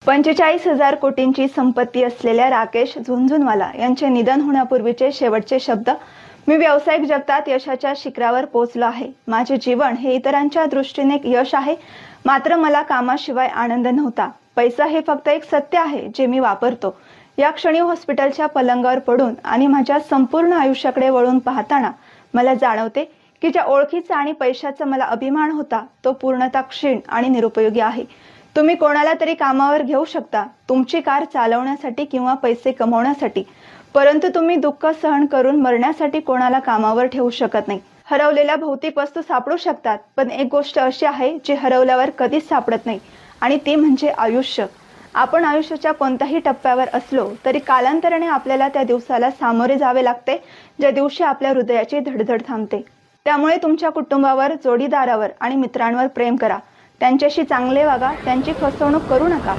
45,000 कोटींची संपत्ती असलेल्या राकेश झुनझुनवाला यांचे निधन होण्यापूर्वीचे शेवटचे शब्द. मी व्यावसायिक जगतात यशाच्या शिखरावर पोहोचलो आहे. माझे जीवन हे इतरांच्या दृष्टीने एक यश आहे, मात्र मला कामाशिवाय आनंद नव्हता. पैसा हे फक्त एक सत्य आहे जे मी वापरतो. या क्षणी हॉस्पिटलच्या पलंगावर पडून आणि माझ्या संपूर्ण आयुष्याकडे वळून पाहताना मला जाणवते की ज्या ओळखीचा आणि पैशाचा मला अभिमान होता तो पूर्णतः क्षीण आणि निरुपयोगी आहे. तुम्ही कोणाला तरी कामावर घेऊ शकता, तुमची कार चालवण्यासाठी किंवा पैसे कमवण्यासाठी, परंतु तुम्ही दुःख सहन करून मरण्यासाठी कोणाला कामावर ठेवू शकत नाही. हरवलेल्या भौतिक वस्तू सापडू शकतात, पण एक गोष्ट अशी आहे जी हरवल्यावर कधीच सापडत नाही, आणि ती म्हणजे आयुष्य. आपण आयुष्याच्या कोणत्याही टप्प्यावर असलो तरी कालांतराने आपल्याला त्या दिवसाला सामोरे जावे लागते ज्या दिवशी आपल्या हृदयाची धडधड थांबते. त्यामुळे तुमच्या कुटुंबावर, जोडीदारावर आणि मित्रांवर प्रेम करा. त्यांच्याशी चांगले वागा, त्यांची फसवणूक करू नका.